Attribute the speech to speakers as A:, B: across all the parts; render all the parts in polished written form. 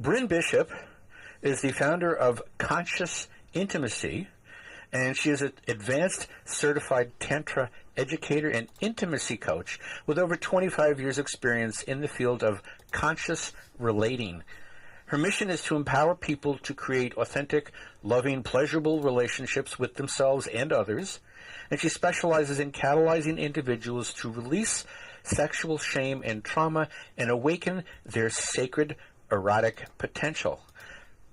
A: Brynn Bishop is the founder of Conscious Intimacy, and she is an advanced certified Tantra educator and intimacy coach with over 25 years' experience in the field of conscious relating. Her mission is to empower people to create authentic, loving, pleasurable relationships with themselves and others, and she specializes in catalyzing individuals to release sexual shame and trauma and awaken their sacred erotic potential.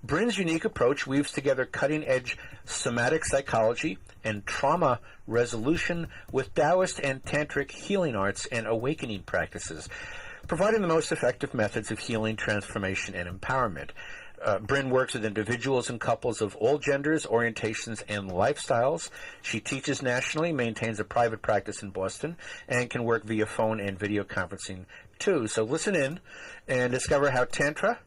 A: Brynn's unique approach weaves together cutting-edge somatic psychology and trauma resolution with Taoist and Tantric healing arts and awakening practices, providing the most effective methods of healing, transformation, and empowerment. Brynn works with individuals and couples of all genders, orientations, and lifestyles. She teaches nationally, maintains a private practice in Boston, and can work via phone and video conferencing too. So listen in and discover how Tantra,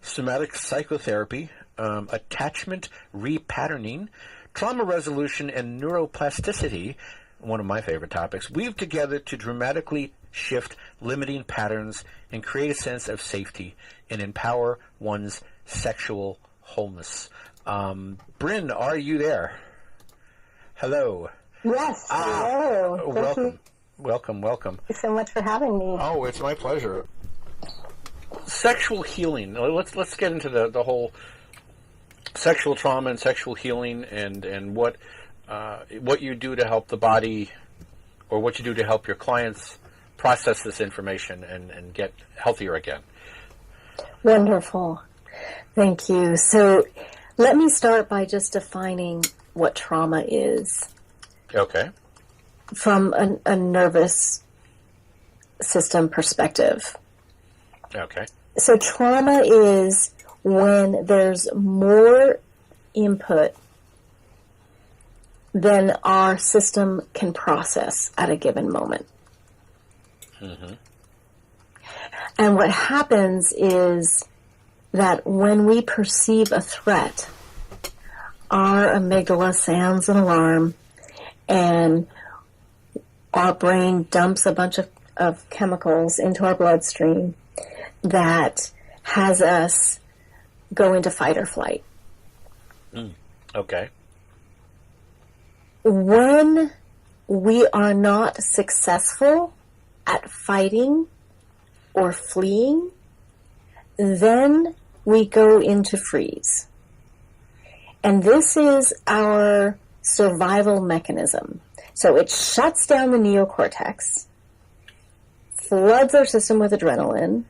A: somatic psychotherapy, attachment repatterning, trauma resolution, and neuroplasticity, one of my favorite topics, weave together to dramatically shift limiting patterns and create a sense of safety and empower one's sexual wholeness. Brynn, are you there? Hello.
B: Yes. Hello.
A: Welcome.
B: Thank you so much for having me.
A: Oh, it's my pleasure. Sexual healing. Let's get into the whole sexual trauma and sexual healing and what you do to help the body, or what you do to help your clients process this information and get healthier again.
B: Wonderful. Thank you. So let me start by just defining what trauma is.
A: Okay.
B: From a nervous system perspective.
A: Okay.
B: So trauma is when there's more input than our system can process at a given moment. Mm-hmm. And what happens is that when we perceive a threat, our amygdala sounds an alarm and our brain dumps a bunch of chemicals into our bloodstream that has us go into fight or flight.
A: Okay.
B: When we are not successful at fighting or fleeing, then we go into freeze. And this is our survival mechanism. So it shuts down the neocortex, floods our system with adrenaline.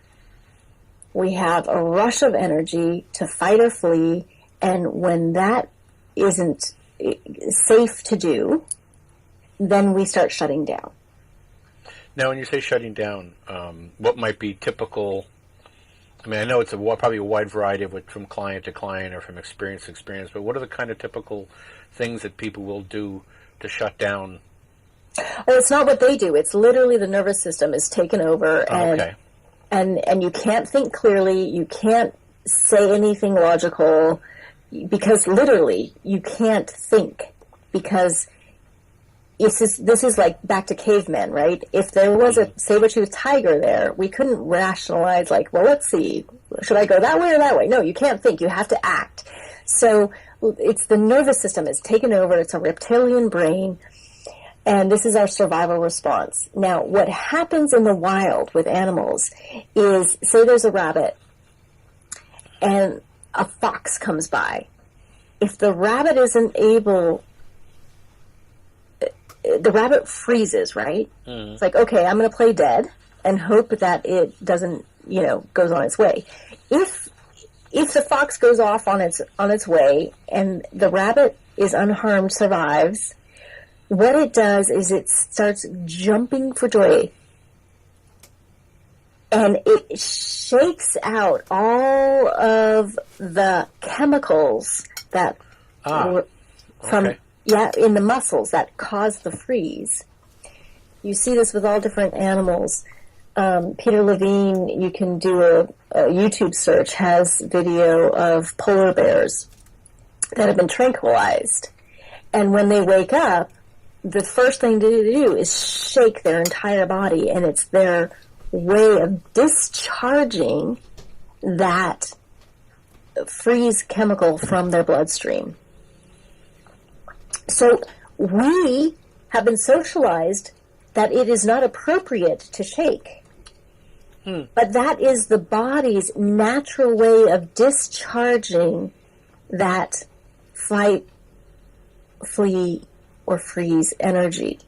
B: We have a rush of energy to fight or flee, and when that isn't safe to do, then we start shutting down.
A: Now, when you say shutting down, what might be typical? I mean, I know it's probably a wide variety of it from client to client or from experience to experience, but what are the kind of typical things that people will do to shut down?
B: Well, it's not what they do. It's literally the nervous system is taken over, and you can't think clearly. You can't say anything logical because literally you can't think, because this is like back to cavemen, right? If there was a saber-toothed tiger there, we couldn't rationalize like, well, let's see, should I go that way or that way? No, you can't think. You have to act. So it's the nervous system is taken over. It's a reptilian brain. And this is our survival response. Now, what happens in the wild with animals is, say there's a rabbit and a fox comes by. If the rabbit isn't able, the rabbit freezes, right? Mm. It's like, okay, I'm going to play dead and hope that it doesn't, goes on its way. If the fox goes off on its way and the rabbit is unharmed, survives, what it does is it starts jumping for joy. And it shakes out all of the chemicals that were from in the muscles that cause the freeze. You see this with all different animals. Peter Levine, you can do a YouTube search, has video of polar bears that have been tranquilized. And when they wake up, the first thing to do is shake their entire body, and it's their way of discharging that freeze chemical from their bloodstream. So we have been socialized that it is not appropriate to shake. But that is the body's natural way of discharging that fight, flee, or freeze energy.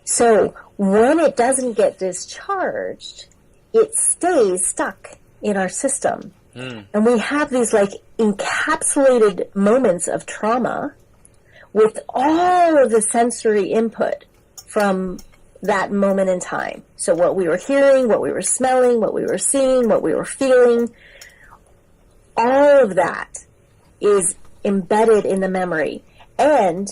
B: So when it doesn't get discharged, it stays stuck in our system. And we have these like encapsulated moments of trauma with all of the sensory input from that moment in time. So what we were hearing, what we were smelling, what we were seeing, what we were feeling, all of that is embedded in the memory. And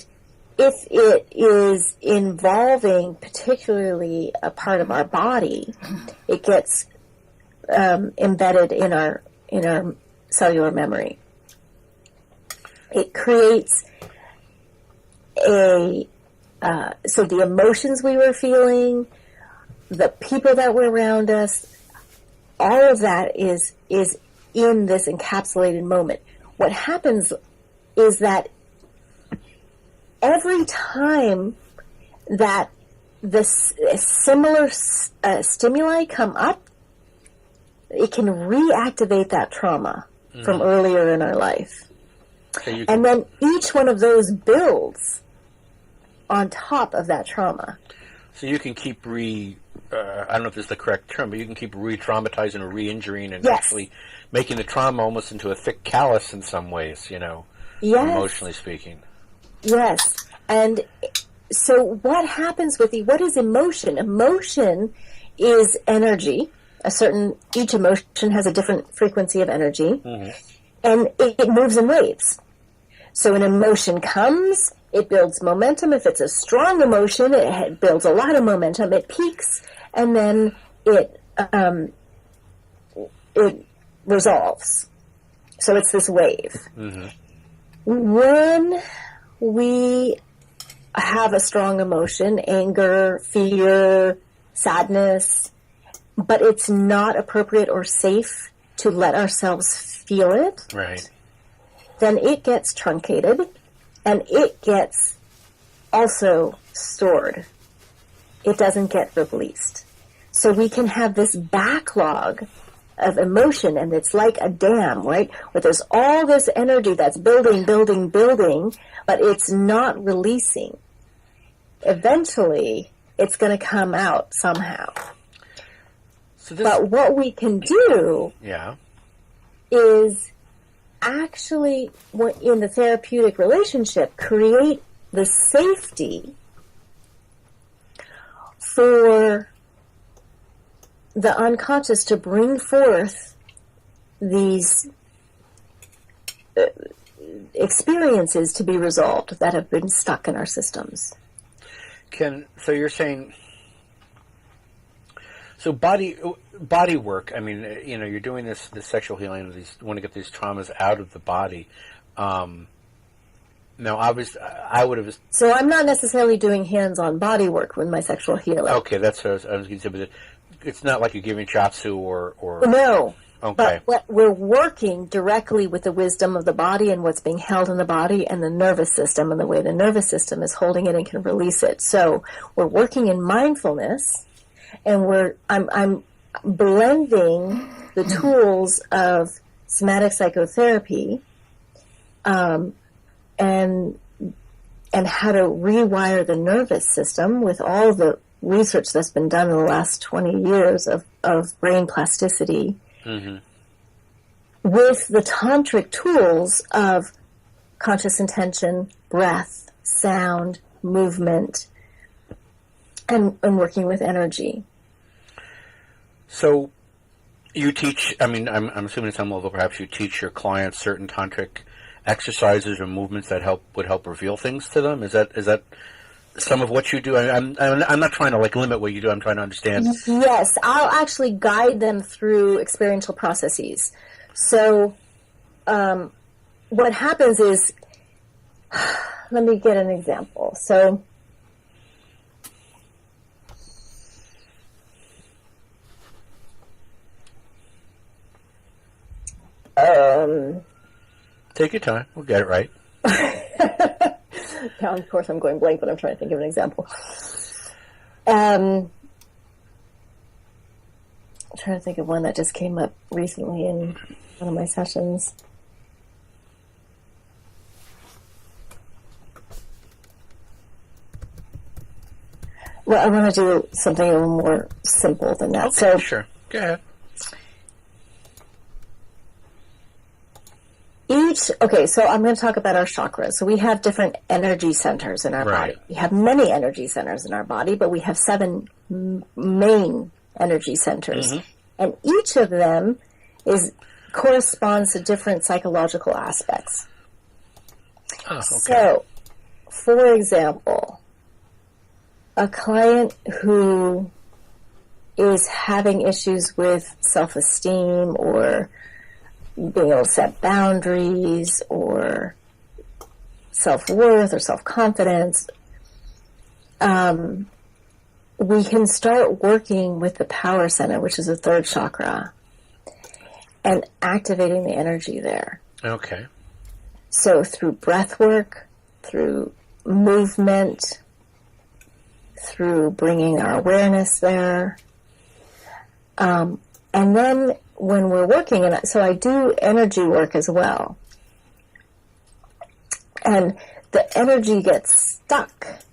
B: if it is involving particularly a part of our body, it gets embedded in our cellular memory. It creates so the emotions we were feeling, the people that were around us, all of that is in this encapsulated moment. What happens is that every time that similar stimuli come up, it can reactivate that trauma from earlier in our life. So and then each one of those builds on top of that trauma.
A: So you can keep I don't know if this is the correct term, but you can keep re-traumatizing or re-injuring and actually making the trauma almost into a thick callus in some ways, emotionally speaking.
B: Yes. And so what happens with what is emotion? Emotion is energy. Each emotion has a different frequency of energy. And it moves in waves. So an emotion comes, it builds momentum. If it's a strong emotion, it builds a lot of momentum. It peaks, and then it resolves. So it's this wave. When we have a strong emotion, anger, fear, sadness, but it's not appropriate or safe to let ourselves feel it,
A: right,
B: then it gets truncated, and it gets also stored. It doesn't get released. So we can have this backlog of emotion, and it's like a dam, right? Where there's all this energy that's building, but it's not releasing. Eventually, it's going to come out somehow. But what we can do is actually, in the therapeutic relationship, create the safety for the unconscious to bring forth these experiences to be resolved that have been stuck in our systems.
A: So you're saying, so body work, I mean, you're doing this sexual healing, you want to get these traumas out of the body. Now, obviously, I would have...
B: So I'm not necessarily doing hands-on body work with my sexual healing.
A: Okay, that's what I was going to say, but it's not like you're giving shiatsu or...
B: No.
A: Okay.
B: But we're working directly with the wisdom of the body and what's being held in the body and the nervous system and the way the nervous system is holding it and can release it. So we're working in mindfulness, and I'm blending the tools of somatic psychotherapy and how to rewire the nervous system with all the research that's been done in the last 20 years of brain plasticity, with the tantric tools of conscious intention, breath, sound, movement, and working with energy.
A: So you teach, I mean, I'm assuming at some level perhaps you teach your clients certain tantric exercises or movements that would help reveal things to them. Is that some of what you do? I'm not trying to limit what you do. I'm trying to understand.
B: Yes, I'll actually guide them through experiential processes. So what happens is, let me get an example. So
A: Take your time. We'll get it right.
B: Now, of course, I'm going blank, but I'm trying to think of an example. I'm trying to think of one that just came up recently in one of my sessions. Well, I want to do something a little more simple than that.
A: Okay,
B: so,
A: sure. Go ahead.
B: So I'm going to talk about our chakras. So we have different energy centers in our body. We have many energy centers in our body, but we have 7 main energy centers. Mm-hmm. And each of them corresponds to different psychological aspects.
A: Oh, okay.
B: So, for example, a client who is having issues with self-esteem or being able to set boundaries or self-worth or self-confidence, we can start working with the power center, which is the 3rd chakra, and activating the energy there.
A: Okay.
B: So through breath work, through movement, through bringing our awareness there. And then when we're working, and so I do energy work as well. And the energy gets stuck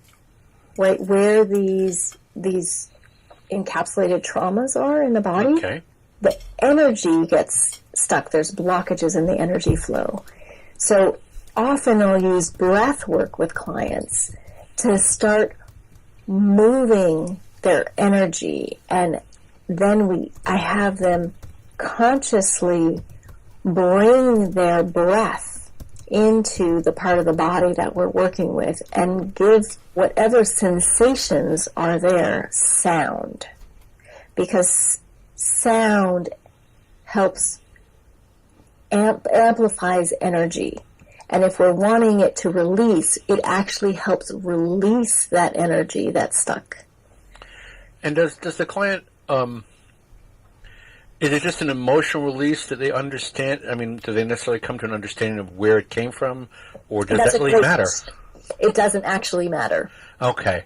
B: right where these encapsulated traumas are in the body.
A: Okay.
B: The energy gets stuck. There's blockages in the energy flow. So often I'll use breath work with clients to start moving their energy, and then I have them consciously bring their breath into the part of the body that we're working with and give whatever sensations are there sound, because sound helps amplifies energy. And if we're wanting it to release, it actually helps release that energy that's stuck.
A: And does the client, is it just an emotional release that they understand? I mean, do they necessarily come to an understanding of where it came from, or does that really matter?
B: It doesn't actually matter.
A: Okay.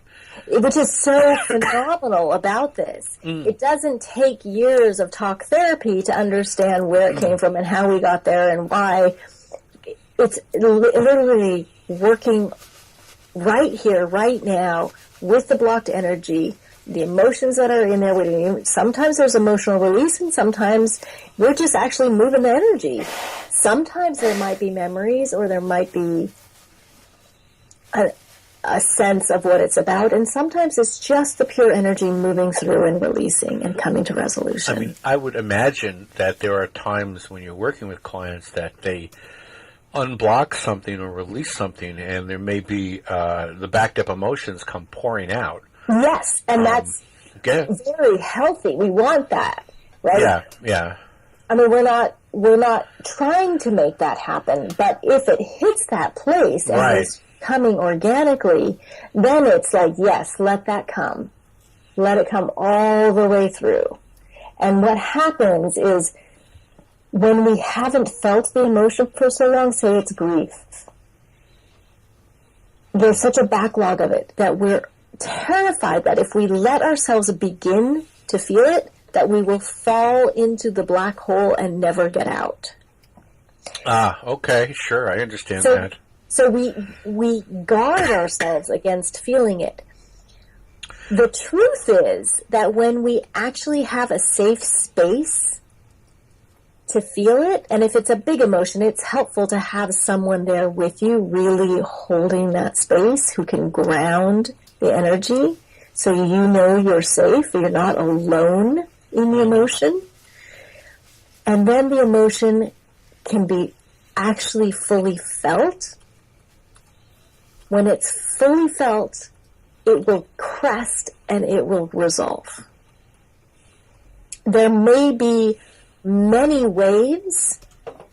B: Which is so phenomenal about this. It doesn't take years of talk therapy to understand where it came from and how we got there and why. It's literally working right here, right now, with the blocked energy, the emotions that are in there. Sometimes there's emotional release, and sometimes we're just actually moving the energy. Sometimes there might be memories, or there might be a sense of what it's about, and sometimes it's just the pure energy moving through and releasing and coming to resolution.
A: I mean, I would imagine that there are times when you're working with clients that they unblock something or release something, and there may be the backed up emotions come pouring out.
B: Yes, and that's very healthy. We want that, right?
A: Yeah.
B: I mean, we're not trying to make that happen, but if it hits that place and it's coming organically, then it's like, yes, let that come. Let it come all the way through. And what happens is, when we haven't felt the emotion for so long, say it's grief, there's such a backlog of it that we're terrified that if we let ourselves begin to feel it, that we will fall into the black hole and never get out.
A: Okay, sure, I understand that.
B: So we guard ourselves against feeling it. The truth is that when we actually have a safe space to feel it, and if it's a big emotion, it's helpful to have someone there with you really holding that space who can ground the energy so you know you're safe, you're not alone in the emotion. And then the emotion can be actually fully felt. When it's fully felt, it will crest and it will resolve. There may be many waves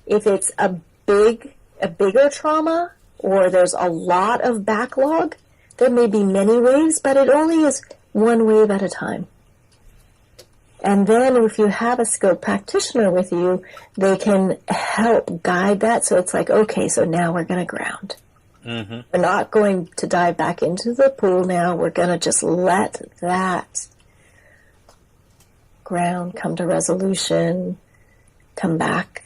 B: if it's a bigger trauma, or there's a lot of backlog. There may be many waves, but it only is one wave at a time. And then if you have a skilled practitioner with you, they can help guide that. So it's like, okay, so now we're going to ground. Mm-hmm. We're not going to dive back into the pool now. We're going to just let that ground come to resolution, come back.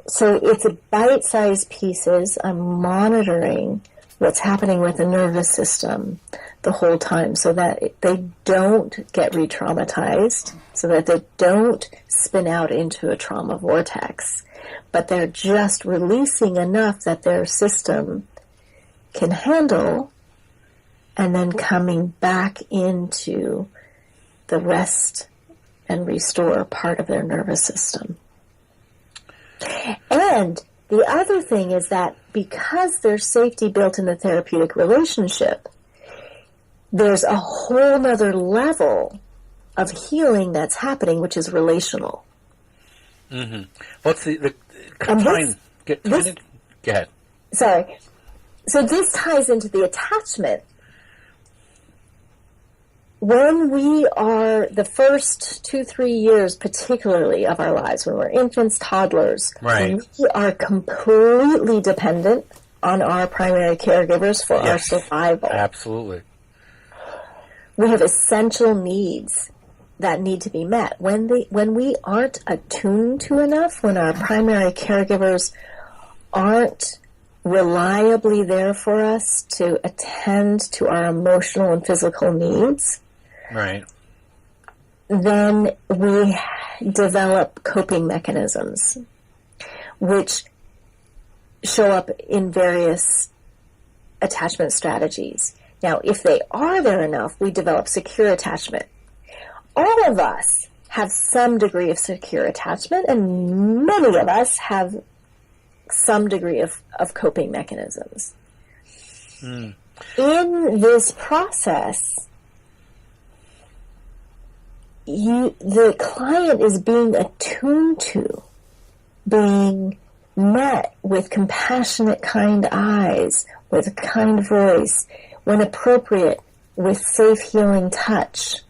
B: So it's bite-sized pieces. I'm monitoring what's happening with the nervous system the whole time so that they don't get re-traumatized, so that they don't spin out into a trauma vortex, but they're just releasing enough that their system can handle, and then coming back into the rest and restore part of their nervous system. And the other thing is that because there's safety built in the therapeutic relationship, there's a whole nother level of healing that's happening, which is relational.
A: Mm-hmm. What's the kind? Go ahead.
B: Sorry. So this ties into the attachment. When we are the first 2-3 years, particularly of our lives, when we're infants, toddlers,
A: right,
B: we are completely dependent on our primary caregivers for our survival.
A: Absolutely.
B: We have essential needs that need to be met. When we aren't attuned to enough, when our primary caregivers aren't reliably there for us to attend to our emotional and physical needs,
A: right,
B: then we develop coping mechanisms which show up in various attachment strategies. Now, if they are there enough, we develop secure attachment. All of us have some degree of secure attachment, and many of us have some degree of coping mechanisms. Mm. In this process, the client is being attuned to, being met with compassionate, kind eyes, with a kind voice, when appropriate, with safe, healing touch.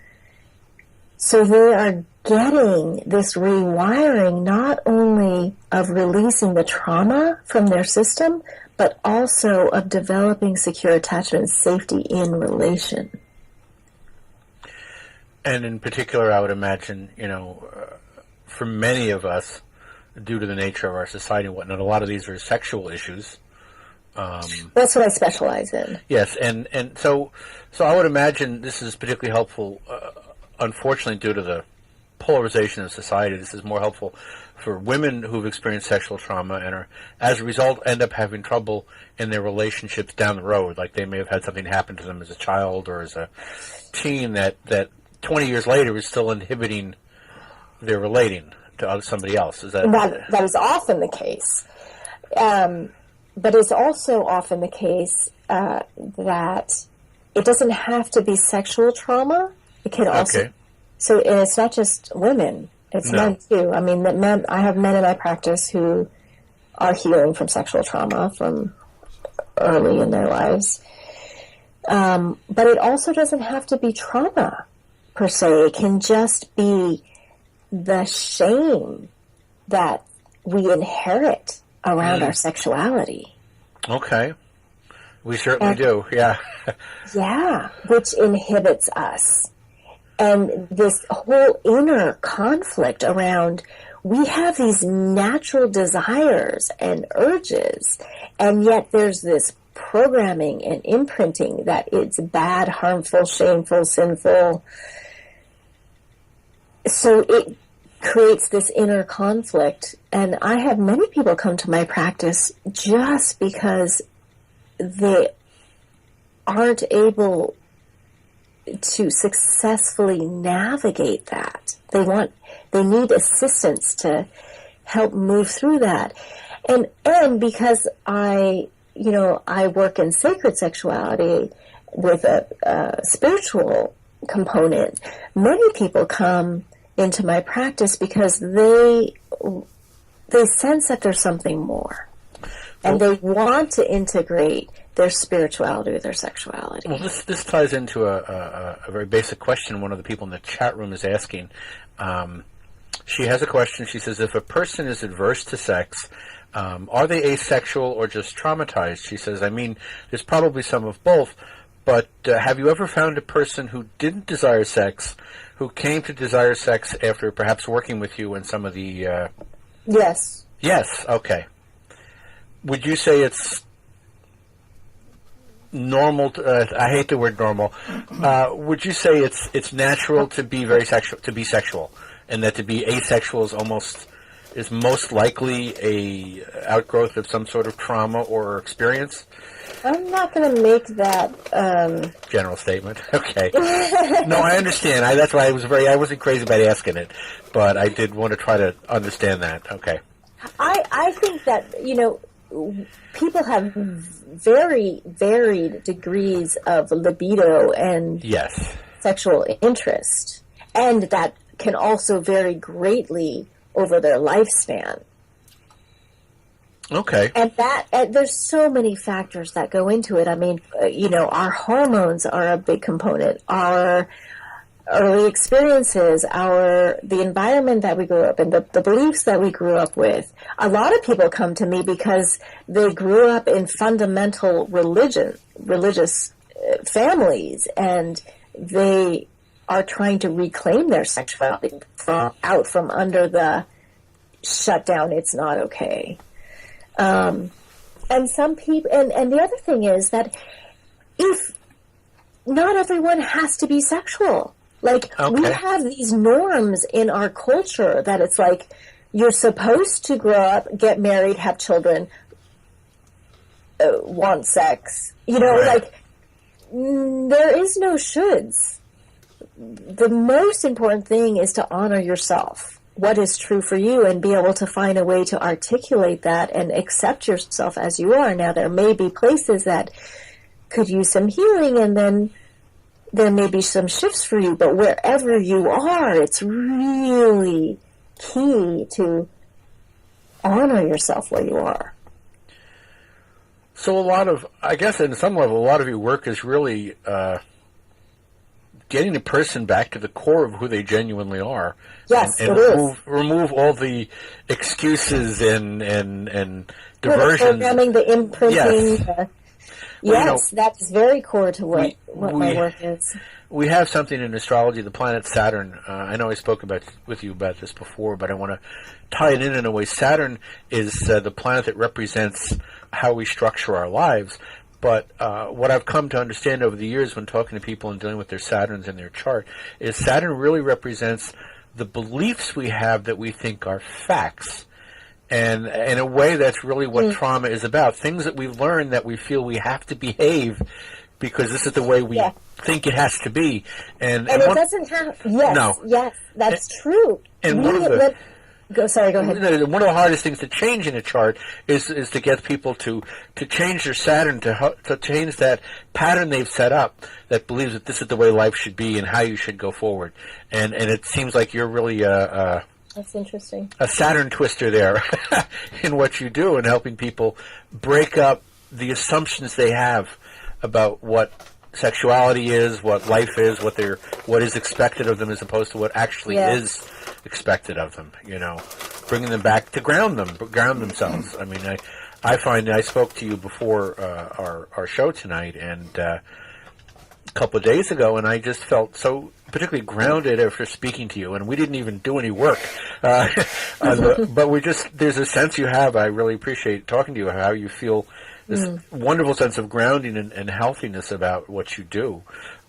B: So they are getting this rewiring not only of releasing the trauma from their system, but also of developing secure attachment and safety in relation.
A: And in particular, I would imagine, for many of us, due to the nature of our society and whatnot, a lot of these are sexual issues.
B: That's what I specialize in.
A: Yes, and so I would imagine this is particularly helpful. Unfortunately, due to the polarization of society, this is more helpful for women who've experienced sexual trauma and are, as a result, end up having trouble in their relationships down the road. Like they may have had something happen to them as a child or as a teen that 20 years later is still inhibiting their relating to somebody else. Is
B: that is often the case. But it's also often the case that it doesn't have to be sexual trauma. It can also. Okay. So it's not just women; it's men too. I mean, I have men in my practice who are healing from sexual trauma from early in their lives. But it also doesn't have to be trauma per se. It can just be the shame that we inherit around our sexuality.
A: Okay. We certainly do, yeah.
B: Yeah, which inhibits us. And this whole inner conflict around, we have these natural desires and urges, and yet there's this programming and imprinting that it's bad, harmful, shameful, sinful. So it creates this inner conflict. And I have many people come to my practice just because they aren't able to successfully navigate that. They need assistance to help move through that. And because I work in sacred sexuality with a spiritual component, many people come into my practice because they sense that there's something more. And they want to integrate their spirituality or their sexuality.
A: Well, this ties into a very basic question one of the people in the chat room is asking. She has a question. She says, if a person is adverse to sex, are they asexual or just traumatized? She says, I mean, there's probably some of both, but have you ever found a person who didn't desire sex, who came to desire sex after perhaps working with you and some of the...
B: Yes.
A: Yes, okay. Would you say it's normal? I hate the word normal. Would you say it's natural to be sexual, and that to be asexual is most likely a outgrowth of some sort of trauma or experience?
B: I'm not going to make that
A: general statement. Okay. No, I understand. That's why I wasn't crazy about asking it, but I did want to try to understand that. Okay.
B: I think that, people have very varied degrees of libido and
A: yes,
B: sexual interest, and that can also vary greatly over their lifespan.
A: Okay.
B: And there's so many factors that go into it. I mean, our hormones are a big component. Our early experiences, the environment that we grew up in, the beliefs that we grew up with. A lot of people come to me because they grew up in fundamental religious families, and they are trying to reclaim their sexuality out from under the shutdown. It's not okay. And some people, and the other thing is that if not everyone has to be sexual. Like, okay. We have these norms in our culture that it's like, you're supposed to grow up, get married, have children, want sex.
A: Right.
B: Like, there is no shoulds. The most important thing is to honor yourself, what is true for you, and be able to find a way to articulate that and accept yourself as you are. Now, there may be places that could use some healing, and then there may be some shifts for you, but wherever you are, it's really key to honor yourself where you are.
A: So I guess in some level, a lot of your work is really getting a person back to the core of who they genuinely are.
B: Yes,
A: and remove all the excuses and diversions.
B: The programming, the imprinting.
A: Yes.
B: Yes, that's very core to what my work is.
A: We have something in astrology, the planet Saturn. I know I spoke with you about this before, but I want to tie it in a way. Saturn is the planet that represents how we structure our lives. But what I've come to understand over the years when talking to people and dealing with their Saturns in their chart is Saturn really represents the beliefs we have that we think are facts. And in a way, that's really what trauma is about. Things that we learn that we feel we have to behave because this is the way we think it has to be. And
B: it doesn't have... Yes,
A: no.
B: Yes, that's true.
A: And
B: go ahead.
A: One of the hardest things to change in a chart is to get people to change their Saturn, to change that pattern they've set up that believes that this is the way life should be and how you should go forward. And it seems like you're really...
B: That's interesting.
A: A Saturn twister there in what you do and helping people break up the assumptions they have about what sexuality is, what life is, what is expected of them as opposed to what actually is expected of them, bringing them back to ground themselves. I mean, I find I spoke to you before our show tonight and a couple of days ago, and I just felt so particularly grounded after speaking to you, and we didn't even do any work. But there's a sense you have. I really appreciate talking to you, how you feel this wonderful sense of grounding and healthiness about what you do.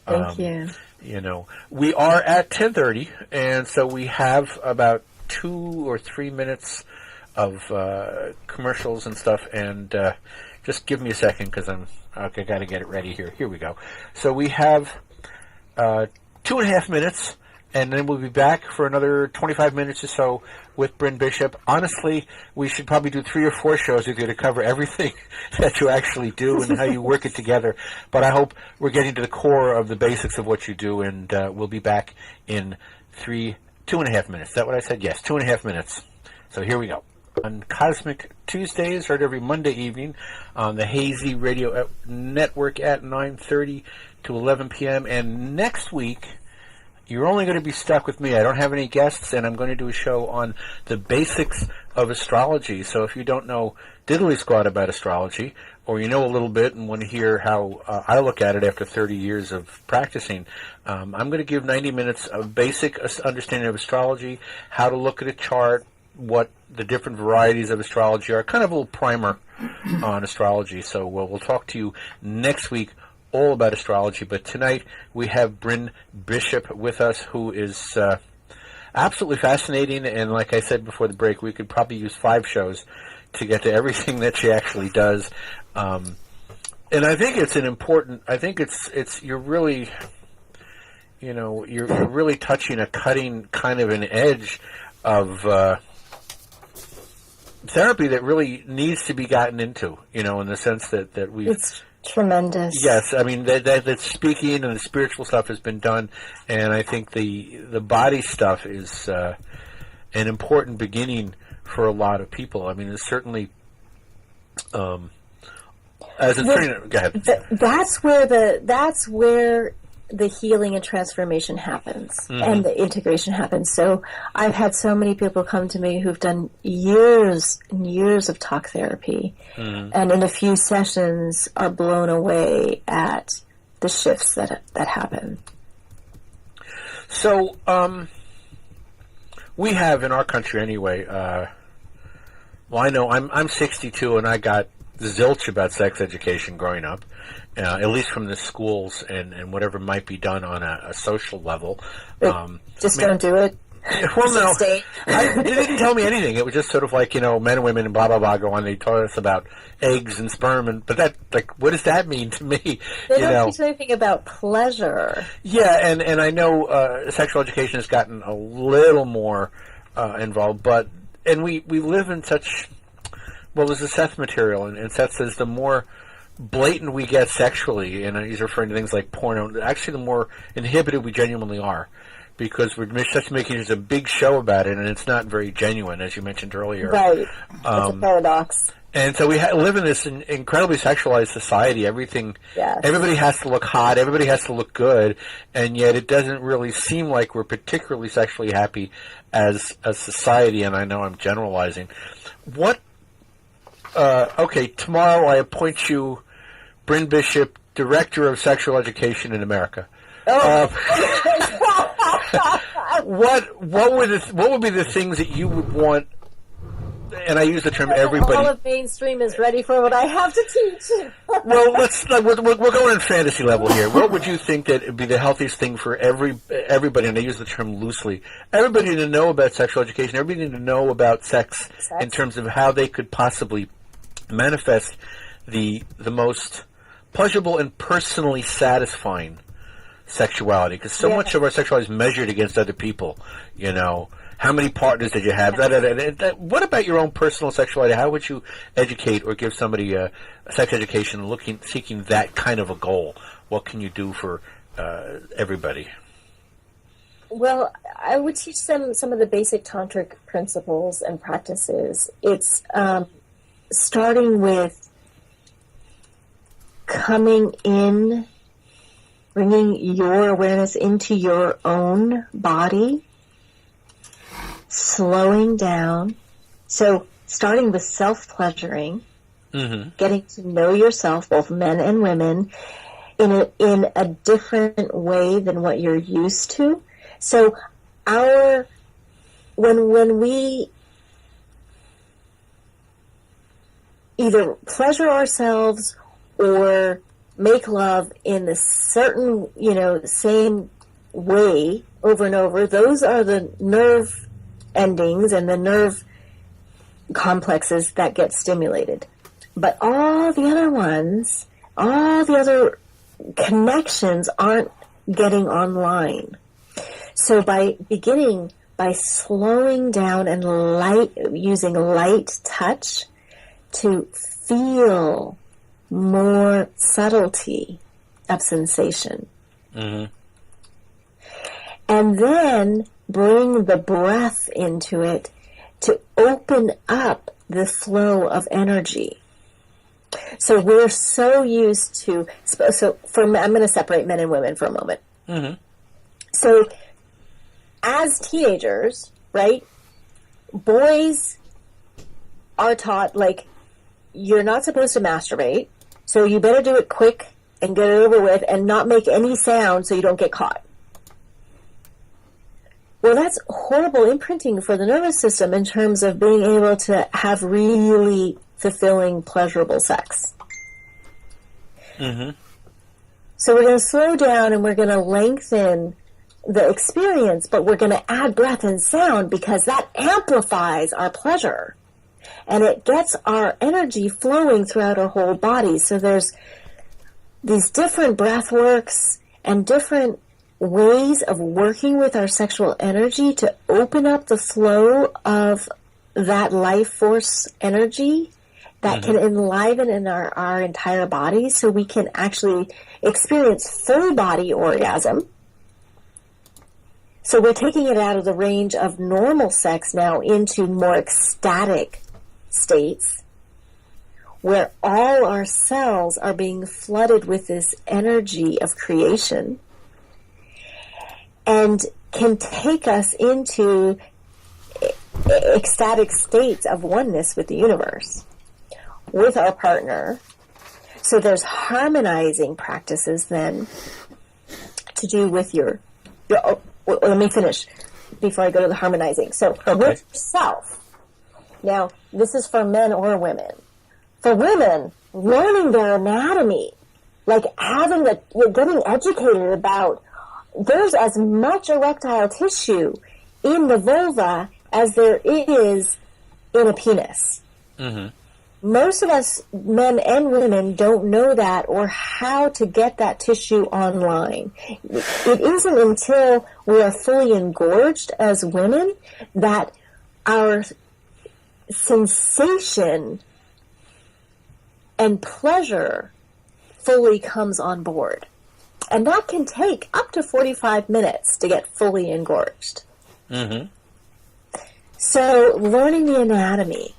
B: Thank you.
A: We are at 10:30, and so we have about 2 or 3 minutes of commercials and stuff, and just give me a second because I got to get it ready here. Here we go. So we have 2.5 minutes, and then we'll be back for another 25 minutes or so with Brynn Bishop. Honestly, we should probably do 3 or 4 shows with you to cover everything that you actually do and how you work it together. But I hope we're getting to the core of the basics of what you do, and we'll be back in 2.5 minutes. Is that what I said? Yes, 2.5 minutes. So here we go. on Cosmic Tuesdays, heard every Monday evening on the Hazy Radio Network at 9:30 to 11 p.m. And next week, you're only going to be stuck with me. I don't have any guests, and I'm going to do a show on the basics of astrology. So if you don't know diddly squat about astrology, or you know a little bit and want to hear how I look at it after 30 years of practicing, I'm going to give 90 minutes of basic understanding of astrology, how to look at a chart, what the different varieties of astrology are, kind of a little primer on astrology. So we'll talk to you next week all about astrology. But tonight we have Brynn Bishop with us, who is absolutely fascinating. And like I said before the break, we could probably use 5 shows to get to everything that she actually does. And I think it's an important. I think it's you're really, you're really touching a cutting kind of an edge of therapy that really needs to be gotten into. In the sense that we.
B: It's tremendous.
A: Yes, I mean that speaking and the spiritual stuff has been done, and I think the body stuff is an important beginning for a lot of people. I mean, it's certainly as a trainer. Go ahead.
B: That's where the healing and transformation happens, and the integration happens. So I've had so many people come to me who've done years and years of talk therapy, and in a few sessions are blown away at the shifts that happen.
A: So we have in our country anyway. Well, I know I'm 62 and I got zilch about sex education growing up. At least from the schools and whatever might be done on a social level.
B: Don't do it.
A: Well, no. They didn't tell me anything. It was just sort of like, men and women and blah, blah, blah go on. They taught us about eggs and sperm. But that, what does that mean to me?
B: They don't teach anything about pleasure.
A: Yeah, and I know sexual education has gotten a little more involved. And we live in such, there's a Seth material. And Seth says the more blatant we get sexually, and he's referring to things like porno, actually the more inhibited we genuinely are, because we're just making just a big show about it, and it's not very genuine, as you mentioned earlier.
B: Right. It's a paradox.
A: And so we live in this incredibly sexualized society. Everybody has to look hot, everybody has to look good, and yet it doesn't really seem like we're particularly sexually happy as a society, and I know I'm generalizing. Tomorrow I appoint you Brynn Bishop, Director of Sexual Education in America. What would be the things that you would want? And I use the term everybody.
B: All of mainstream is ready for what I have to teach.
A: Well, we're going in fantasy level here. What would you think that would be the healthiest thing for everybody? And I use the term loosely. Everybody to know about sexual education. Everybody to know about sex in terms of how they could possibly manifest the most pleasurable and personally satisfying sexuality, because so much of our sexuality is measured against other people. How many partners did you have? What about your own personal sexuality? How would you educate or give somebody a sex education seeking that kind of a goal? What can you do for everybody?
B: Well, I would teach them some of the basic tantric principles and practices. It's starting with coming in, bringing your awareness into your own body, slowing down. So starting with self-pleasuring, getting to know yourself, both men and women, in a different way than what you're used to. So when we either pleasure ourselves or make love in the certain, same way over and over, those are the nerve endings and the nerve complexes that get stimulated. But all the other ones, all the other connections aren't getting online. So by slowing down and using light touch to feel more subtlety of sensation. Mm-hmm. And then bring the breath into it to open up the flow of energy. So we're so used to, I'm going to separate men and women for a moment. Mm-hmm. So as teenagers, right, boys are taught, like, you're not supposed to masturbate, so you better do it quick and get it over with and not make any sound so you don't get caught. Well, that's horrible imprinting for the nervous system in terms of being able to have really fulfilling, pleasurable sex. Mm-hmm. So we're going to slow down and we're going to lengthen the experience, but we're going to add breath and sound because that amplifies our pleasure. And it gets our energy flowing throughout our whole body. So there's these different breath works and different ways of working with our sexual energy to open up the flow of that life force energy that can enliven in our entire body so we can actually experience full body orgasm. So we're taking it out of the range of normal sex now into more ecstatic states where all our cells are being flooded with this energy of creation and can take us into ecstatic states of oneness with the universe, with our partner. So there's harmonizing practices then to do with your let me finish before I go to the harmonizing. So with yourself. Now, this is for men or women. For women, learning their anatomy, like getting educated about, there's as much erectile tissue in the vulva as there is in a penis. Mm-hmm. Most of us, men and women, don't know that or how to get that tissue online. It isn't until we are fully engorged as women that our sensation and pleasure fully comes on board. And that can take up to 45 minutes to get fully engorged. Mm-hmm. So learning the anatomy,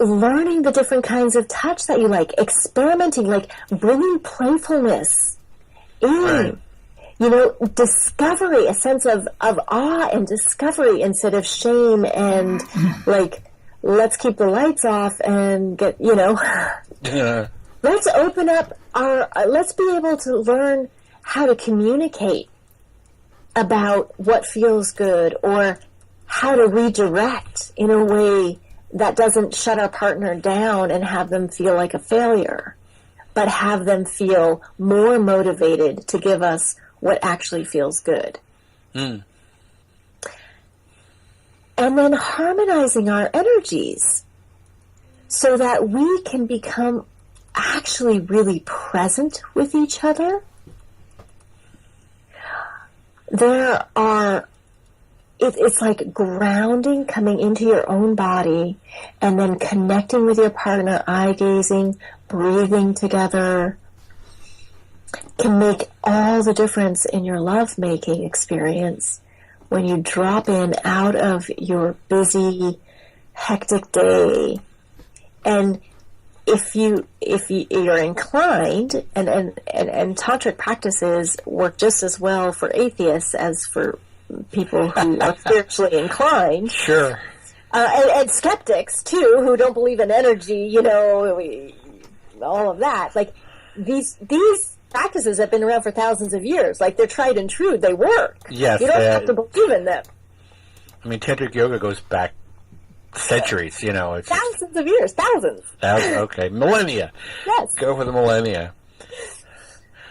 B: learning the different kinds of touch that you like, experimenting, like bringing playfulness in, right. Discovery, a sense of awe and discovery instead of shame and like, let's keep the lights off and get, Yeah. Let's open up let's be able to learn how to communicate about what feels good or how to redirect in a way that doesn't shut our partner down and have them feel like a failure, but have them feel more motivated to give us what actually feels good. Mm. And then harmonizing our energies so that we can become actually really present with each other. It's like grounding, coming into your own body, and then connecting with your partner, eye gazing, breathing together, can make all the difference in your love-making experience when you drop in out of your busy, hectic day. And if you're inclined, and tantric practices work just as well for atheists as for people who are spiritually inclined.
A: Sure.
B: And skeptics too, who don't believe in energy, all of that. Like these practices have been around for thousands of years. Like they're tried and true. They work.
A: Yes.
B: You don't have to believe in them.
A: I mean, tantric yoga goes back centuries. It's
B: thousands of years. Thousands.
A: Okay, millennia.
B: Yes.
A: Go for the millennia.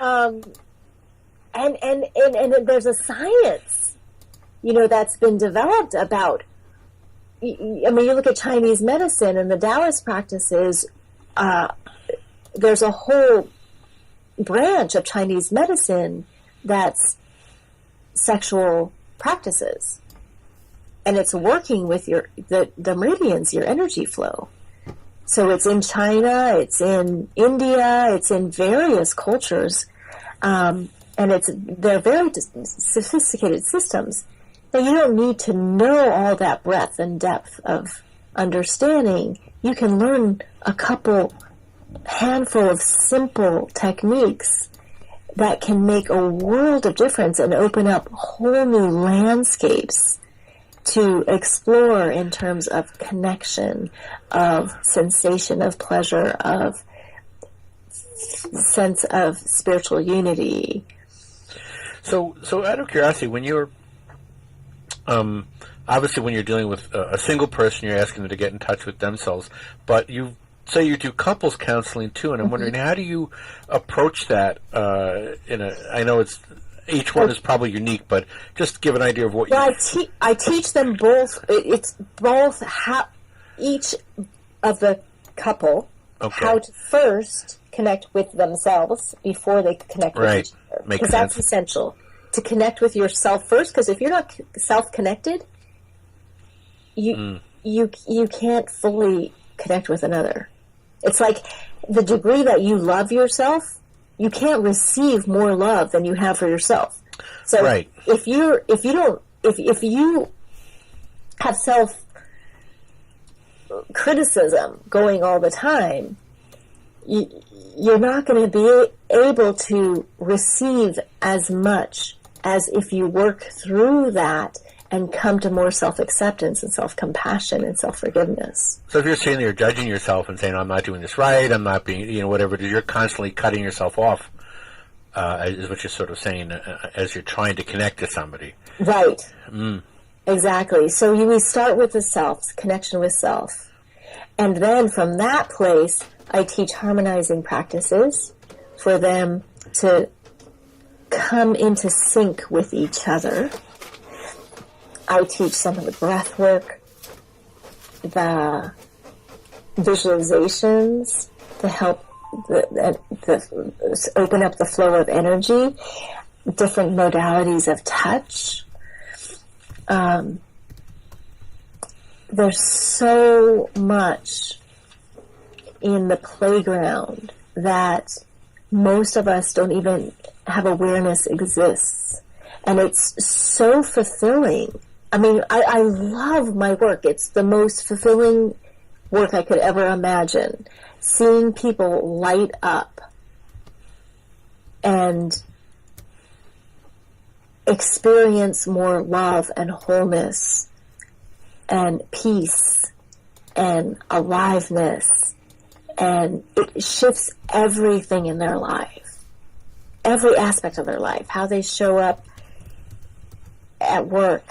B: And there's a science, that's been developed about. I mean, you look at Chinese medicine and the Taoist practices. There's a whole branch of Chinese medicine that's sexual practices, and it's working with the meridians, your energy flow. So it's in China, it's in India, it's in various cultures, and they're very sophisticated systems. But you don't need to know all that breadth and depth of understanding. You can learn a handful of simple techniques that can make a world of difference and open up whole new landscapes to explore in terms of connection, of sensation, of pleasure, of sense of spiritual unity.
A: So out of curiosity, when you're obviously when you're dealing with a single person, you're asking them to get in touch with themselves, but you say you do couples counseling too, and I'm wondering, how do you approach that? I know each one is probably unique, but just give an idea of what
B: I teach them both. It's both how each of the couple how to first connect with themselves before they connect with each other, because that's essential to connect with yourself first. Because if you're not self-connected, you can't fully connect with another. It's like the degree that you love yourself, you can't receive more love than you have for yourself. So if you have self criticism going all the time, you're not going to be able to receive as much as if you work through that and come to more self-acceptance and self-compassion and self-forgiveness.
A: So if you're sitting there judging yourself and saying, I'm not doing this right, I'm not being, whatever it is, you're constantly cutting yourself off, is what you're sort of saying, as you're trying to connect to somebody.
B: Right. Exactly. So we start with the self, connection with self. And then from that place, I teach harmonizing practices for them to come into sync with each other. I teach some of the breath work, the visualizations to help open up the flow of energy, different modalities of touch. There's so much in the playground that most of us don't even have awareness exists. And it's so fulfilling. I mean, I love my work. It's the most fulfilling work I could ever imagine. Seeing people light up and experience more love and wholeness and peace and aliveness, and it shifts everything in their life, every aspect of their life, how they show up at work,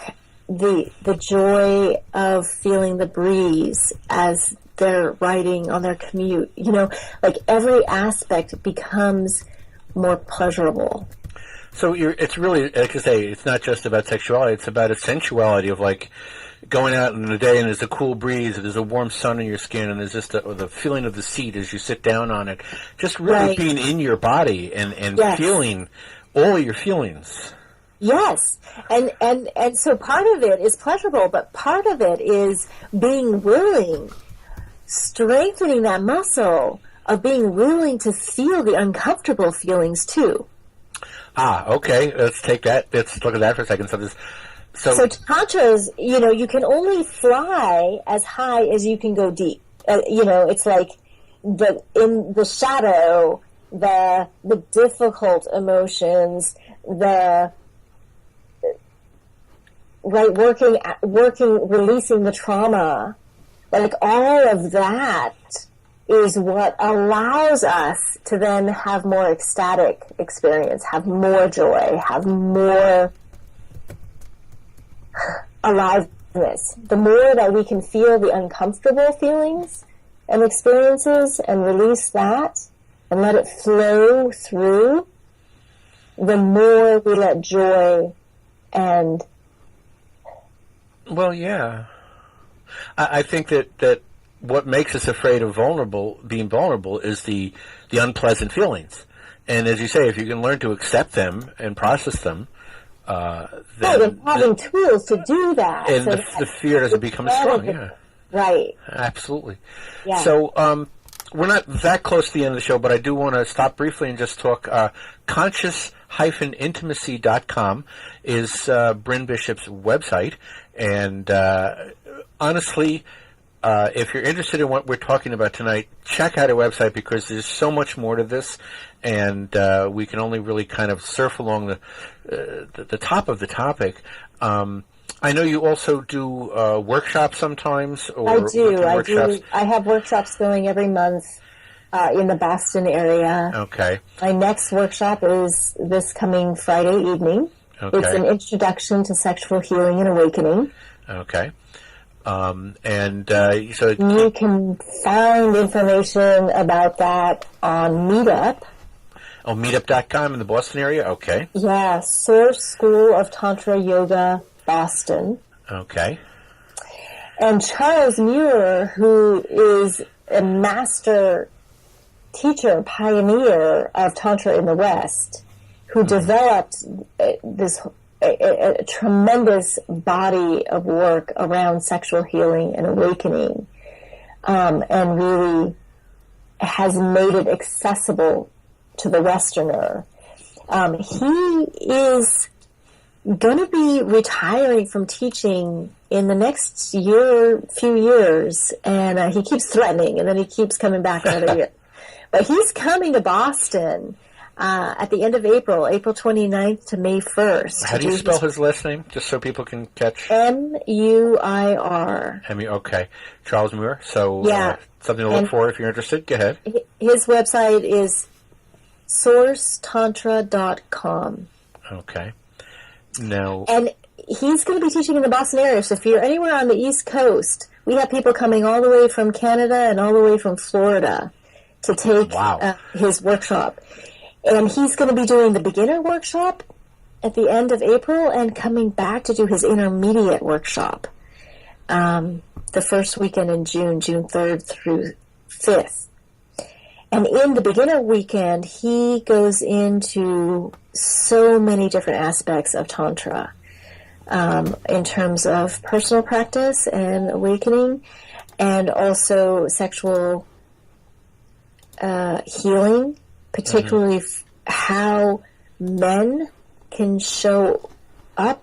B: the joy of feeling the breeze as they're riding on their commute, like every aspect becomes more pleasurable.
A: So it's really, like I say, it's not just about sexuality, it's about a sensuality of like going out in the day and there's a cool breeze, and there's a warm sun on your skin, and there's just the feeling of the seat as you sit down on it. Just really being in your body and feeling all your feelings.
B: Yes. And so part of it is pleasurable, but part of it is being willing, strengthening that muscle of being willing to feel the uncomfortable feelings too.
A: Okay. Let's take that. Let's look at that for a second.
B: So Tantra is, you can only fly as high as you can go deep. It's like in the shadow, the difficult emotions, releasing the trauma, like all of that is what allows us to then have more ecstatic experience, have more joy, have more aliveness. The more that we can feel the uncomfortable feelings and experiences and release that and let it flow through, the more we let joy and...
A: Well, yeah. I think that what makes us afraid of being vulnerable is the unpleasant feelings. And as you say, if you can learn to accept them and process them,
B: then having tools to do that.
A: And the fear doesn't become as strong,
B: Right.
A: Absolutely.
B: Yeah.
A: So, we're not that close to the end of the show, but I do want to stop briefly and just talk. Conscious-intimacy.com is Brynn Bishop's website, and honestly, if you're interested in what we're talking about tonight, check out our website because there's so much more to this, and we can only really kind of surf along the top of the topic. I know you also do workshops sometimes. Or
B: I do. I have workshops going every month in the Boston area.
A: Okay.
B: My next workshop is this coming Friday evening. Okay. It's an introduction to sexual healing and awakening.
A: Okay. So
B: you can find information about that on Meetup.
A: Oh, meetup.com in the Boston area? Okay.
B: Yeah, Source School of Tantra Yoga, Boston.
A: Okay.
B: And Charles Muir, who is a master teacher, pioneer of Tantra in the West, who developed this a tremendous body of work around sexual healing and awakening, and really has made it accessible to the Westerner. He is going to be retiring from teaching in the next few years, and he keeps threatening, and then he keeps coming back another year. But he's coming to Boston at the end of April 29th to May 1st.
A: How do you spell his last name, just so people can catch?
B: Muir.
A: Okay. Charles Muir. So
B: yeah.
A: Something to look for if you're interested. Go ahead.
B: His website is sourcetantra.com.
A: Okay. Now,
B: and he's going to be teaching in the Boston area, so if you're anywhere on the East Coast, we have people coming all the way from Canada and all the way from Florida to take his workshop. And he's going to be doing the beginner workshop at the end of April and coming back to do his intermediate workshop the first weekend in June 3rd through 5th. And in the beginner weekend, he goes into so many different aspects of Tantra in terms of personal practice and awakening, and also sexual healing, particularly how men can show up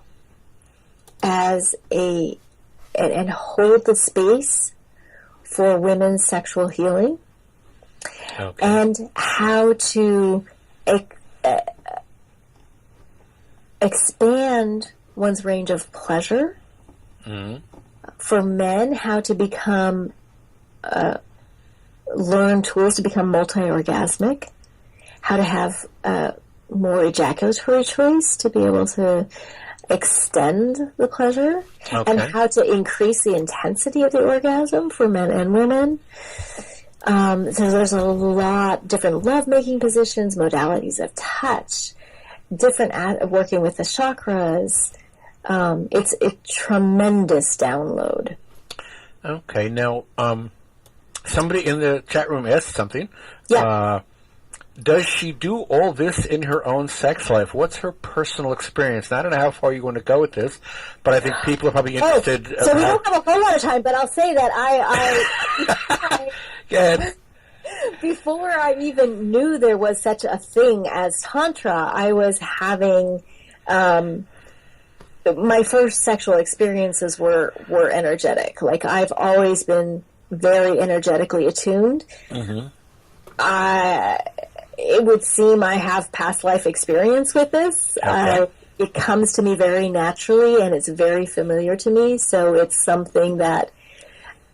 B: as and hold the space for women's sexual healing. Okay. And how to expand one's range of pleasure. Mm-hmm. For men, how to become learn tools to become multi-orgasmic, how to have more ejaculatory choice to be able to extend the pleasure, and how to increase the intensity of the orgasm for men and women. So there's a lot different love-making positions, modalities of touch, different working with the chakras. It's a tremendous download.
A: Okay, now somebody in the chat room asked something.
B: Yeah.
A: Does she do all this in her own sex life? What's her personal experience? Now, I don't know how far you want to go with this, but I think people are probably interested.
B: So we don't have a whole lot of time, but I'll say that I before I even knew there was such a thing as Tantra, I was having my first sexual experiences were energetic. Like, I've always been very energetically attuned. Mm-hmm. It would seem I have past life experience with this. Okay. It comes to me very naturally, and it's very familiar to me. So it's something that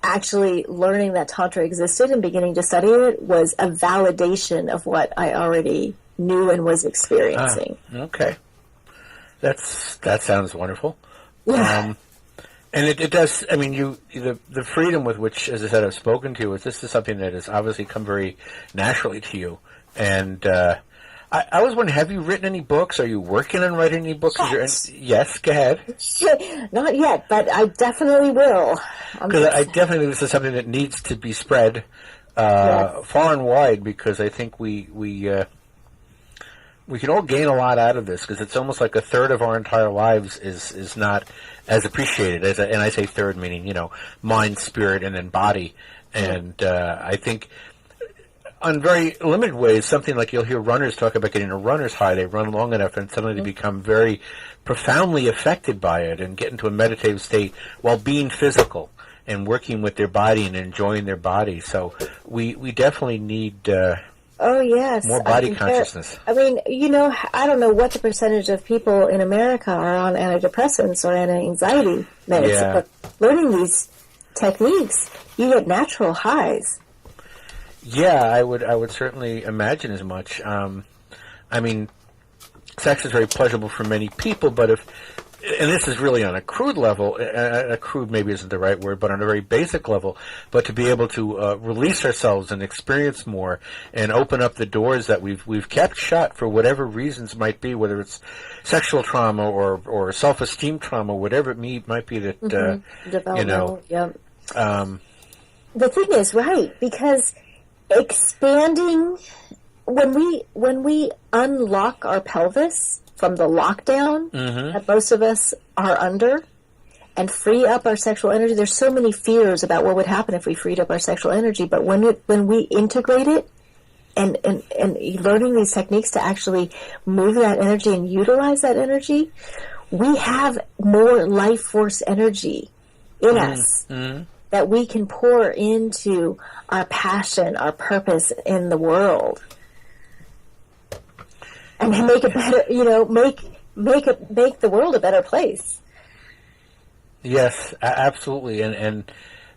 B: actually learning that Tantra existed and beginning to study it was a validation of what I already knew and was experiencing.
A: Okay. That sounds wonderful.
B: Yeah.
A: And it does, I mean, the freedom with which, as I said, I've spoken to you, this is something that has obviously come very naturally to you. And I was wondering, have you written any books? Are you working on writing any books? Yes, go ahead.
B: Not yet, but I definitely will.
A: Because I definitely, this is something that needs to be spread far and wide, because I think we can all gain a lot out of this, because it's almost like a third of our entire lives is not as appreciated. And I say third meaning, mind, spirit, and then body. And I think on very limited ways, something like you'll hear runners talk about getting a runner's high. They run long enough and suddenly they become very profoundly affected by it and get into a meditative state while being physical and working with their body and enjoying their body. So we definitely need
B: oh, yes.
A: more body consciousness.
B: I mean, I don't know what the percentage of people in America are on antidepressants or anti-anxiety meds, but learning these techniques, you get natural highs.
A: Yeah, I would certainly imagine as much. I mean, sex is very pleasurable for many people, but and this is really on a crude level, crude maybe isn't the right word, but on a very basic level, but to be able to release ourselves and experience more and open up the doors that we've kept shut for whatever reasons might be, whether it's sexual trauma or self-esteem trauma, whatever it might be that,
B: Developmental, the thing is, right, because expanding, when we unlock our pelvis from the lockdown that most of us are under and free up our sexual energy, there's so many fears about what would happen if we freed up our sexual energy, but when we integrate it and learning these techniques to actually move that energy and utilize that energy, we have more life force energy in us that we can pour into our passion, our purpose in the world, and make it better. Make the world a better place.
A: Yes, absolutely, and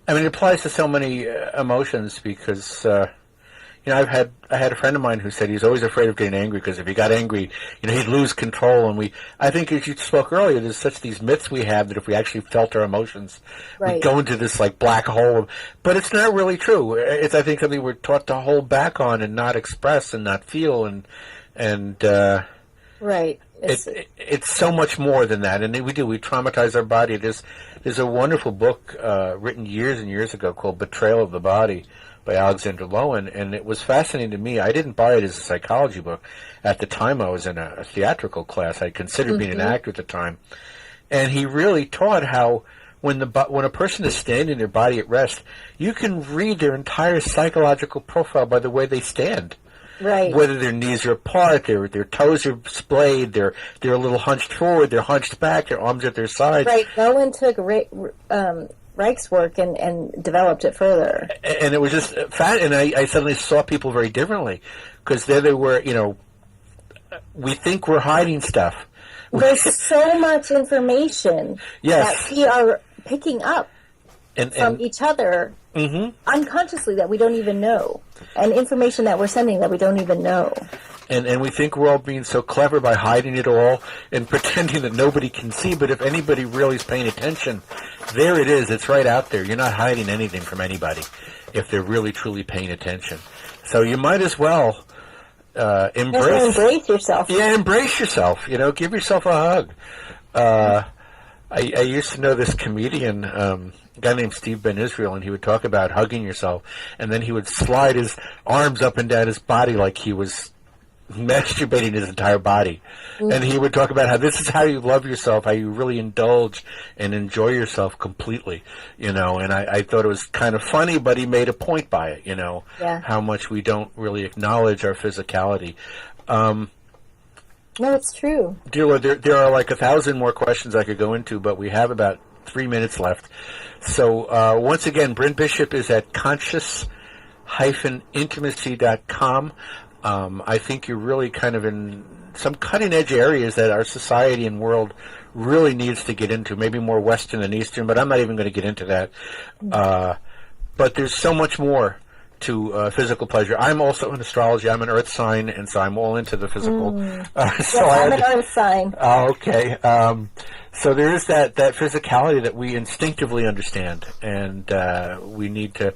A: I mean it applies to so many emotions because. I had a friend of mine who said he's always afraid of getting angry because if he got angry, he'd lose control. And I think as you spoke earlier, there's these myths we have that if we actually felt our emotions, we'd go into this like black hole. But it's not really true. It's I think something we're taught to hold back on and not express and not feel and
B: right.
A: It's so much more than that, and we traumatize our body. There's a wonderful book written years and years ago called Betrayal of the Body by Alexander Lowen, and it was fascinating to me. I didn't buy it as a psychology book. At the time, I was in a theatrical class. I considered being an actor at the time. And he really taught how when a person is standing their body at rest, you can read their entire psychological profile by the way they stand.
B: Right.
A: Whether their knees are apart, their toes are splayed, they're a little hunched forward, they're hunched back, their arms at their sides.
B: Right. Lowen took Reich's work and developed it further.
A: And it was just fat, and I suddenly saw people very differently because there they were, we think we're hiding stuff.
B: There's so much information that we are picking up from each other unconsciously that we don't even know, and information that we're sending that we don't even know.
A: And we think we're all being so clever by hiding it all and pretending that nobody can see, but if anybody really is paying attention, there it is. It's right out there. You're not hiding anything from anybody if they're really, truly paying attention. So you might as well
B: embrace yourself.
A: Yeah, embrace yourself. Give yourself a hug. I used to know this comedian, a guy named Steve Ben Israel, and he would talk about hugging yourself, and then he would slide his arms up and down his body like he was masturbating his entire body. And he would talk about how this is how you love yourself, how you really indulge and enjoy yourself completely, and I thought it was kind of funny, but he made a point by it, how much we don't really acknowledge our physicality. No,
B: it's true.
A: Dear Lord, there are like 1,000 more questions I could go into, but we have about 3 minutes left. So once again, Brynn Bishop is at conscious-intimacy.com. I think you're really kind of in some cutting-edge areas that our society and world really needs to get into, maybe more Western than Eastern, but I'm not even going to get into that. But there's so much more to physical pleasure. I'm also in astrology. I'm an earth sign, and so I'm all into the physical.
B: I'm an earth sign.
A: Okay. So there is that physicality that we instinctively understand, and we need to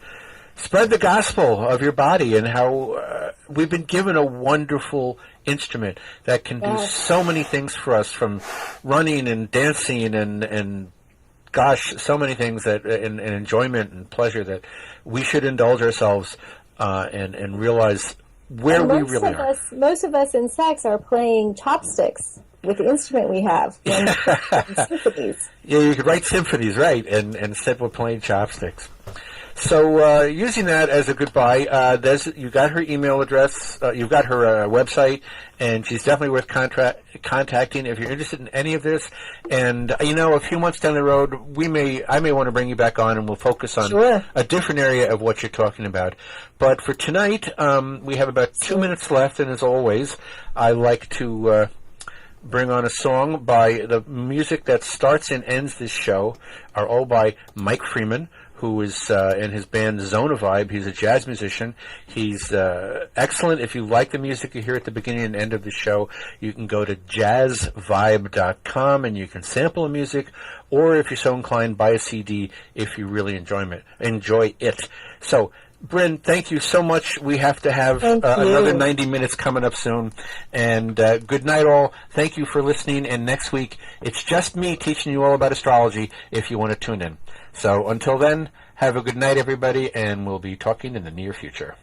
A: spread the gospel of your body and how we've been given a wonderful instrument that can do so many things for us, from running and dancing and gosh, so many things that and enjoyment and pleasure that we should indulge ourselves and realize where we really are.
B: Most of us in sex are playing chopsticks with the instrument we have. Symphonies.
A: Yeah, you could write symphonies, right? And instead we're playing chopsticks. So using that as a goodbye, you got her email address, you've got her website, and she's definitely worth contacting if you're interested in any of this. And a few months down the road, I may want to bring you back on, and we'll focus on a different area of what you're talking about. But for tonight, we have about 2 minutes left, and as always, I like to bring on a song by the music that starts and ends this show are all by Mike Freeman, who is in his band Zona Vibe. He's a jazz musician. He's excellent. If you like the music you hear at the beginning and end of the show, you can go to jazzvibe.com and you can sample the music, or if you're so inclined, buy a CD if you really enjoy it. So, Brynn, thank you so much. We have to have another 90 minutes coming up soon. And good night, all. Thank you for listening. And next week, it's just me teaching you all about astrology if you want to tune in. So until then, have a good night, everybody, and we'll be talking in the near future.